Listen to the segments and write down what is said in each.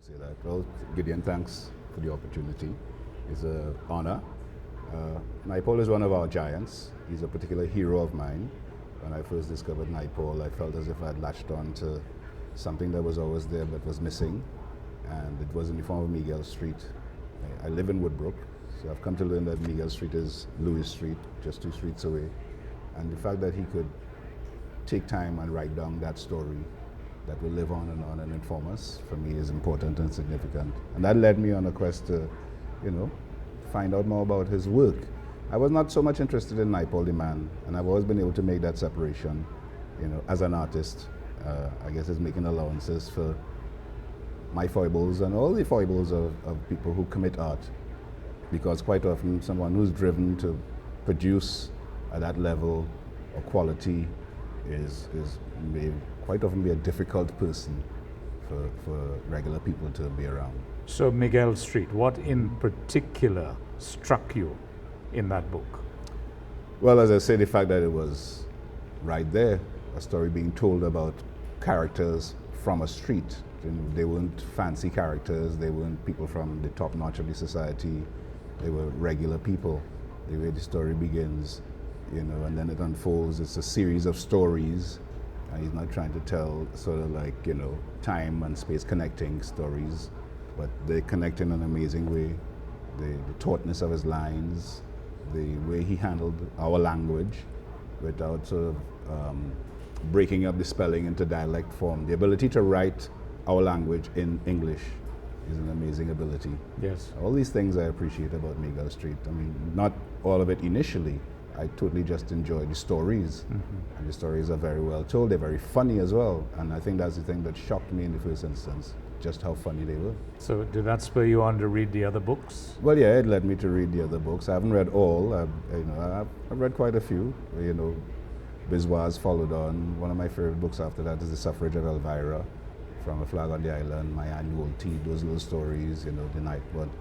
say that. Well, Gideon, thanks for the opportunity. It's an honor. Naipaul is one of our giants. He's a particular hero of mine. When I first discovered Naipaul, I felt as if I'd latched on to something that was always there but was missing, and it was in the form of Miguel Street. I live in Woodbrook, so I've come to learn that Miguel Street is Louis Street, just 2 streets away. And the fact that he could take time and write down that story that will live on and inform us, for me, is important and significant. And that led me on a quest to, find out more about his work. I was not so much interested in Naipaul the man, and I've always been able to make that separation, as an artist. I guess it's making allowances for my foibles and all the foibles of people who commit art, because quite often someone who's driven to produce at that level of quality may quite often be a difficult person for regular people to be around. So Miguel Street, what in particular struck you in that book? Well, as I say, the fact that it was right there, a story being told about characters from a street. They weren't fancy characters, they weren't people from the top notch of the society, they were regular people. The way the story begins, and then it unfolds, it's a series of stories. And he's not trying to tell sort of like, time and space connecting stories, but they connect in an amazing way. The tautness of his lines, the way he handled our language without sort of breaking up the spelling into dialect form. The ability to write our language in English is an amazing ability. Yes. All these things I appreciate about Miguel Street. I mean, not all of it initially. I totally just enjoy the stories, and the stories are very well told. They're very funny as well, and I think that's the thing that shocked me in the first instance, just how funny they were. So did that spur you on to read the other books? Well, yeah, it led me to read the other books. I haven't read all. I've read quite a few. Biswas followed on. One of my favorite books after that is The Suffrage of Elvira, From a Flag on the Island, My Annual Tea, those little stories, the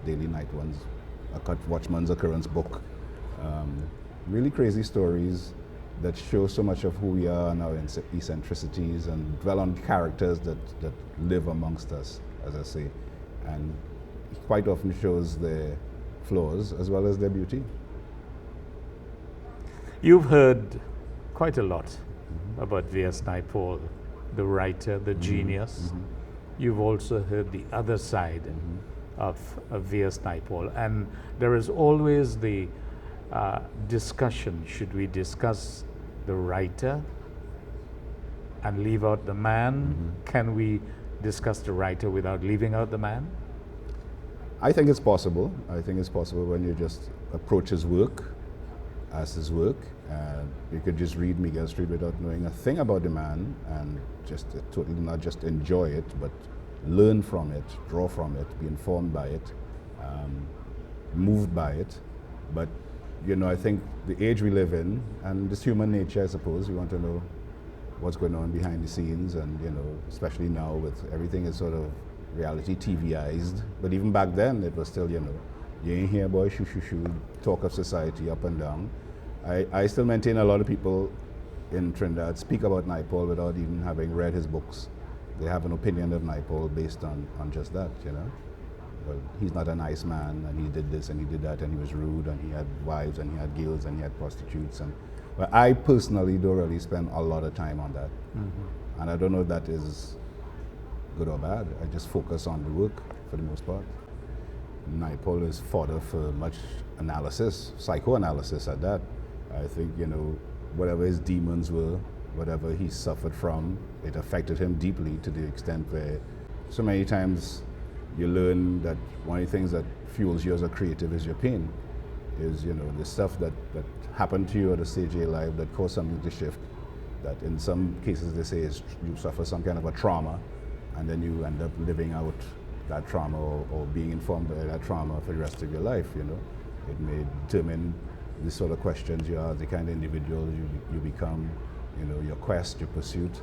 daily night ones, a Watchman's Occurrence book. Really crazy stories that show so much of who we are and our eccentricities, and dwell on characters that live amongst us, as I say. And quite often shows their flaws as well as their beauty. You've heard quite a lot about V.S. Naipaul, the writer, the genius. You've also heard the other side of V.S. Naipaul, and there is always the discussion: should we discuss the writer and leave out the man? Can we discuss the writer without leaving out the man? I think it's possible. I think it's possible when you just approach his work as his work. You could just read Miguel Street without knowing a thing about the man, and just totally not just enjoy it, but learn from it, draw from it, be informed by it, moved by it. But I think the age we live in, and this human nature, I suppose, we want to know what's going on behind the scenes, and especially now with everything is sort of reality TVized. But even back then, it was still, you ain't here, boy, shoo, shoo, shoo, talk of society up and down. I still maintain a lot of people in Trinidad speak about Naipaul without even having read his books. They have an opinion of Naipaul based on just that, Well, he's not a nice man, and he did this and he did that, and he was rude, and he had wives and he had girls and he had prostitutes. But I personally don't really spend a lot of time on that. And I don't know if that is good or bad. I just focus on the work for the most part. Naipaul is fodder for much analysis, psychoanalysis at that. I think, whatever his demons were, whatever he suffered from, it affected him deeply, to the extent where so many times you learn that one of the things that fuels you as a creative is your pain, is the stuff that happened to you at a stage of your life that caused something to shift, that in some cases they say is you suffer some kind of a trauma, and then you end up living out that trauma or being informed by that trauma for the rest of your life. It may determine the sort of questions you are, the kind of individual you become, your quest, your pursuit.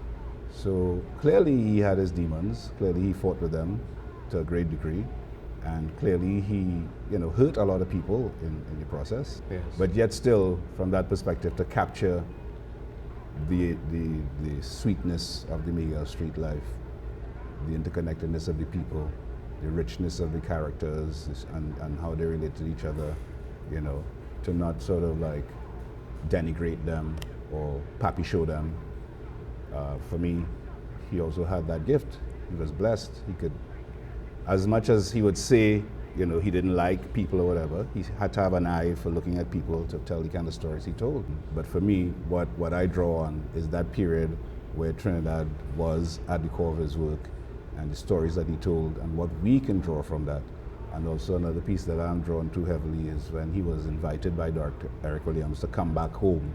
So clearly he had his demons, clearly he fought with them to a great degree, and clearly he hurt a lot of people in the process. Yes. But yet still, from that perspective, to capture the sweetness of the Miguel Street life, the interconnectedness of the people, the richness of the characters and how they relate to each other, you know, to not sort of like denigrate them or pappy show them. For me, he also had that gift. He was blessed. He could, as much as he would say, you know, he didn't like people or whatever, he had to have an eye for looking at people to tell the kind of stories he told. But for me, what I draw on is that period where Trinidad was at the core of his work and the stories that he told and what we can draw from that. And also another piece that I'm drawn to heavily is when he was invited by Dr. Eric Williams to come back home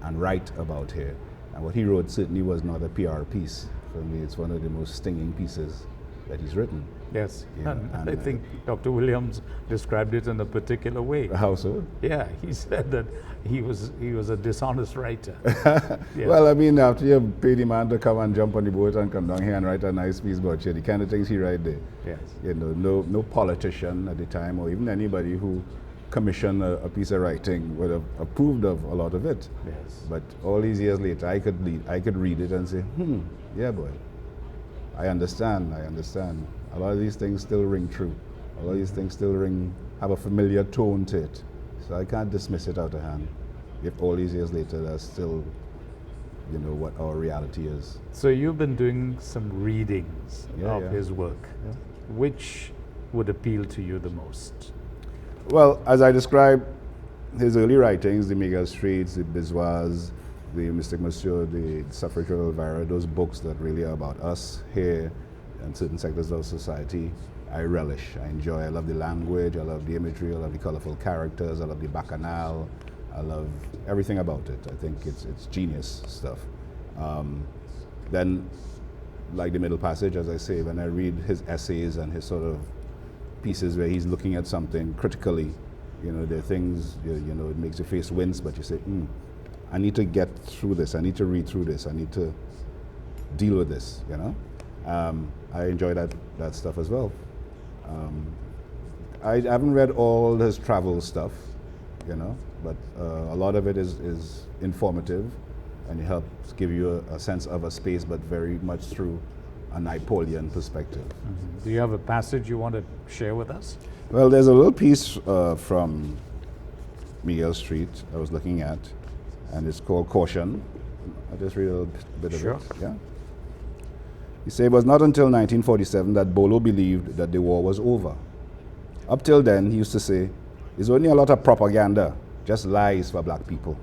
and write about here. And what he wrote certainly was not a PR piece. For me, it's one of the most stinging pieces that he's written. Yes, You know, and I think Dr. Williams described it in a particular way. How so? Yeah, he said that he was a dishonest writer. Yes. Well, I mean, after you pay the man to come and jump on the boat and come down here and write a nice piece about you, the kind of things he write there. Yes. You know, no politician at the time or even anybody who commissioned a piece of writing would have approved of a lot of it. Yes. But all these years later, I could read it and say, yeah, boy, I understand. A lot of these things still ring true. A lot of these things still have a familiar tone to it. So I can't dismiss it out of hand. If all these years later, that's still, you know, what our reality is. So you've been doing some readings of his work. Yeah. Which would appeal to you the most? Well, as I described his early writings, the Miguel Street, the Bizwas, the Mystic Monsieur, the Suffrage of Elvira, those books that really are about us here and certain sectors of society, I relish, I enjoy. I love the language, I love the imagery, I love the colorful characters, I love the bacchanal, I love everything about it. I think it's genius stuff. Then, like the Middle Passage, as I say, when I read his essays and his sort of pieces where he's looking at something critically, you know, there are things, you know, it makes your face wince, but you say, I need to get through this, I need to read through this, I need to deal with this, you know. I enjoy that stuff as well. I haven't read all his travel stuff, you know, but a lot of it is informative and it helps give you a sense of a space, but very much through a Naipaul perspective. Do you have a passage you want to share with us? Well, there's a little piece from Miguel Street I was looking at, and it's called Caution. I'll just read a little bit of it. Yeah. He said it was not until 1947 that Bolo believed that the war was over. Up till then, he used to say, it's only a lot of propaganda, just lies for black people.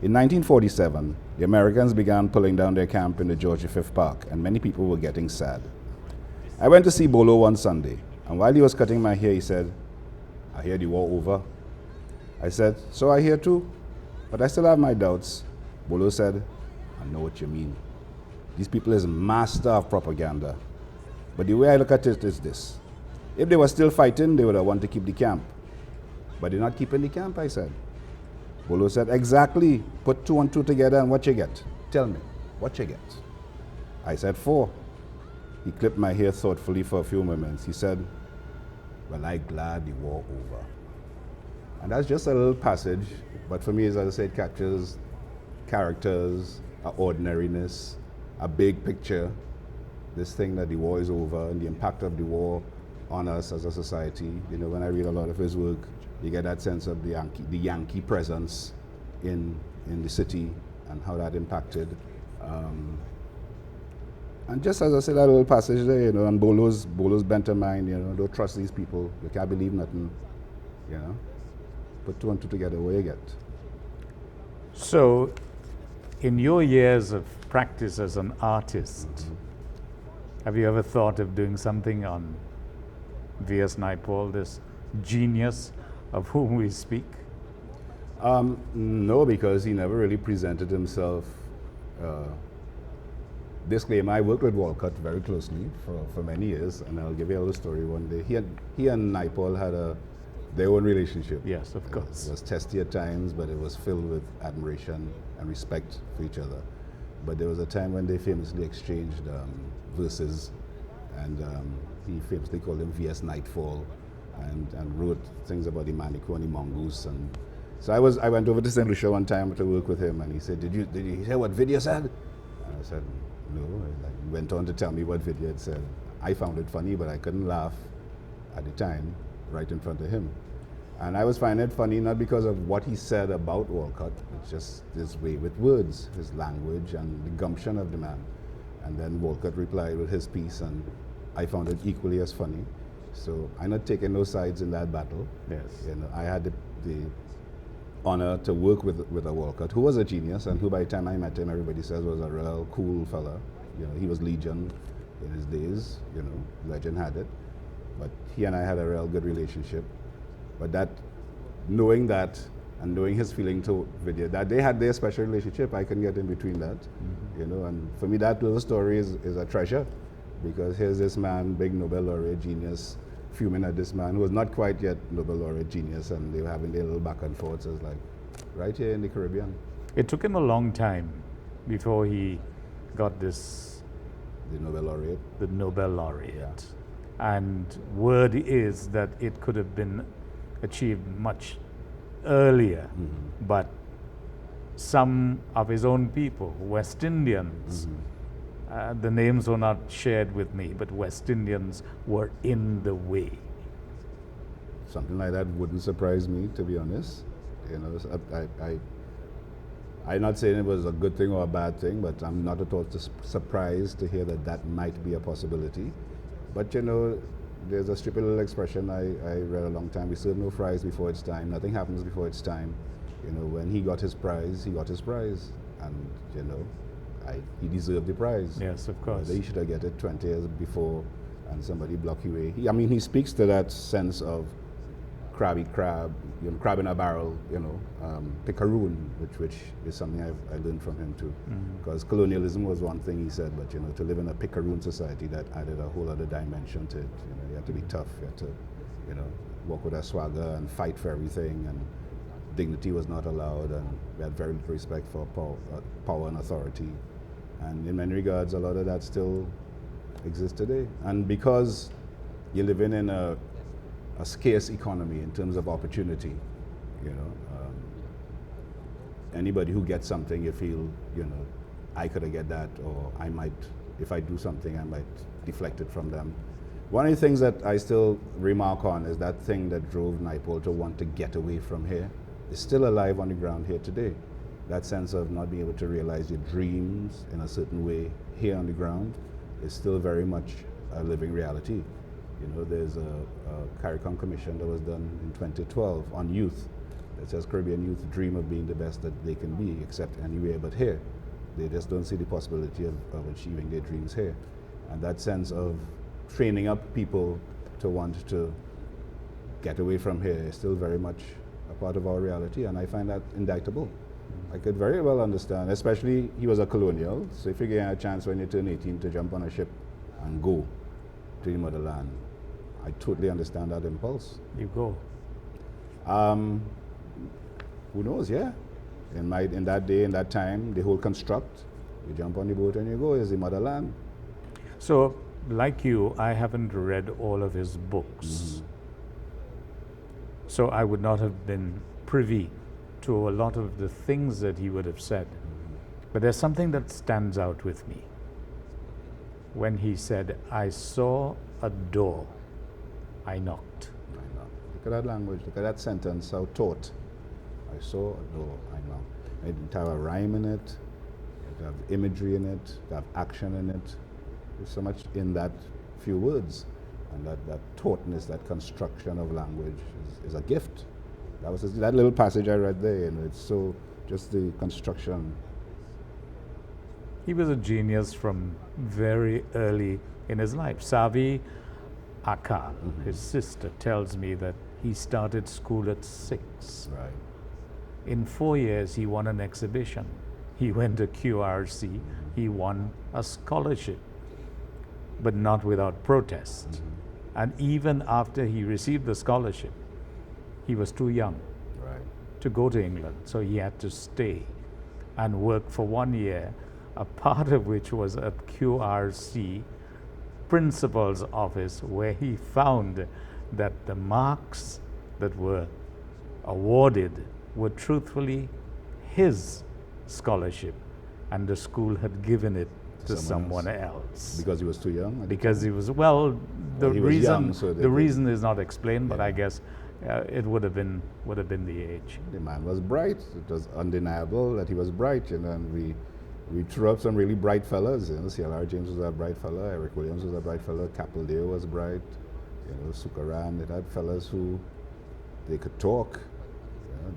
In 1947, the Americans began pulling down their camp in the George V Park, and many people were getting sad. I went to see Bolo one Sunday, and while he was cutting my hair, he said, I hear the war over. I said, so I hear too, but I still have my doubts. Bolo said, I know what you mean. These people is master of propaganda. But the way I look at it is this. If they were still fighting, they would have wanted to keep the camp. But they're not keeping the camp, I said. Bolo said, exactly. Put 2 and 2 together and what you get? Tell me, what you get? I said 4. He clipped my hair thoughtfully for a few moments. He said, well, I'm glad the war over. And that's just a little passage, but for me, as I said, it captures characters, our ordinariness, a big picture, this thing that the war is over and the impact of the war on us as a society. You know, when I read a lot of his work, you get that sense of the Yankee presence in the city and how that impacted. And just as I said, that little passage there, you know, and Bolo's bent in mind, you know, don't trust these people, you can't believe nothing, you know. Put 2 and 2 together, what you get? So, in your years of practice as an artist, have you ever thought of doing something on V.S. Naipaul, this genius of whom we speak? No, because he never really presented himself. Disclaimer, I worked with Walcott very closely for many years, and I'll give you a little story one day. He and Naipaul had their own relationship. Yes, of course. It was testy at times, but it was filled with admiration and respect for each other. But there was a time when they famously exchanged verses, and he famously called him V.S. Nightfall, and wrote things about the Manico and the mongoose. And so I went over to St. Lucia one time to work with him, and he said, "Did you hear what video said?" And I said, "No." He went on to tell me what video had said. I found it funny, but I couldn't laugh at the time right in front of him. And I was finding it funny not because of what he said about Walcott, it's just his way with words, his language, and the gumption of the man. And then Walcott replied with his piece, and I found it equally as funny. So I'm not taking no sides in that battle. Yes. You know, I had the honor to work with a Walcott who was a genius, and who by the time I met him, everybody says was a real cool fella. You know, he was Legion in his days. You know, legend had it. But he and I had a real good relationship. But that, knowing that, and knowing his feeling to Vidya, that they had their special relationship, I couldn't get in between that. You know, and for me, that little story is a treasure, because here's this man, big Nobel laureate genius, fuming at this man who was not quite yet Nobel laureate genius, and they were having their little back and forth. So it's like, right here in the Caribbean. It took him a long time before he got this, The Nobel laureate. the Nobel laureate. And word is that it could have been achieved much earlier, but some of his own people, West Indians, the names were not shared with me, but West Indians were in the way. Something like that wouldn't surprise me, to be honest. You know, so I'm not saying it was a good thing or a bad thing, but I'm not at all surprised to hear that that might be a possibility. But you know, there's a stupid little expression I read a long time: we serve no fries before it's time. Nothing happens before it's time. You know, when he got his prize, he got his prize, and you know, he deserved the prize. Yes, of course. He should have get it 20 years before, and somebody block you away. He speaks to that sense of crabby crab, you know, crab in a barrel, you know, picaroon, which is something I learned from him too. Because colonialism was one thing he said, but you know, to live in a picaroon society, that added a whole other dimension to it. You know, you had to be tough, you had to, you know, walk with a swagger and fight for everything, and dignity was not allowed, and we had very little respect for power and authority. And in many regards, a lot of that still exists today. And because you're living in a scarce economy in terms of opportunity, you know, anybody who gets something, you feel, you know, I could have get that, or I might, if I do something, I might deflect it from them. One of the things that I still remark on is that thing that drove Naipaul to want to get away from here is still alive on the ground here today. That sense of not being able to realize your dreams in a certain way here on the ground is still very much a living reality. You know, there's a CARICOM commission that was done in 2012 on youth that says Caribbean youth dream of being the best that they can be, except anywhere but here. They just don't see the possibility of achieving their dreams here. And that sense of training up people to want to get away from here is still very much a part of our reality, and I find that indictable. I could very well understand, especially he was a colonial, so if you get a chance when you turn 18 to jump on a ship and go to the motherland, I totally understand that impulse. You go. Who knows, yeah. In that day, in that time, the whole construct, you jump on the boat and you go, is the motherland. So, like you, I haven't read all of his books. So I would not have been privy to a lot of the things that he would have said. But there's something that stands out with me. When he said, I saw a door, I knocked. I knocked. Look at that language, look at that sentence, how taught. I saw a door, I knocked. It didn't have a rhyme in it, it have imagery in it, it have action in it. There's so much in that few words. And that tautness, that construction of language is a gift. That was that little passage I read there, and it's so, just the construction. He was a genius from very early in his life. Savi Akal, his sister, tells me that he started school at 6. Right. In 4 years, he won an exhibition. He went to QRC. He won a scholarship, but not without protest. And even after he received the scholarship, he was too young to go to England. So he had to stay and work for 1 year, a part of which was at QRC principal's office, where he found that the marks that were awarded were truthfully his scholarship, and the school had given it to someone else. Because he was too young? Because he was, well, the he was reason young, so the reason is not explained, but I Yeah. guess it would have been the age. The man was bright. It was undeniable that he was bright, and we threw up some really bright fellas. C.L.R. James was a bright fella. Eric Williams was a bright fella. Capildeo was bright. Sukaran. It had fellas who they could talk.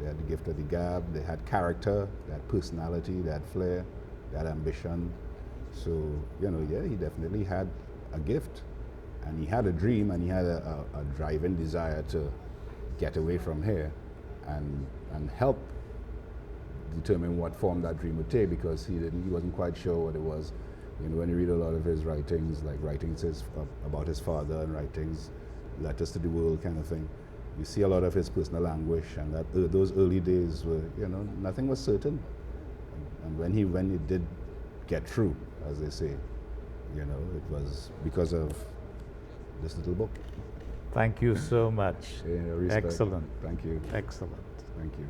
They had the gift of the gab. They had character. They had personality. They had flair. They had ambition. So he definitely had a gift, and he had a dream, and he had a driving desire to get away from here and help determine what form that dream would take, because he wasn't quite sure what it was. When you read a lot of his writings, like writings about his father and writings, letters to the world kind of thing, you see a lot of his personal anguish, and that those early days were, nothing was certain. And when he did get through, as they say, it was because of this little book. Thank you so much. Respect. Excellent. Thank you. Excellent. Thank you.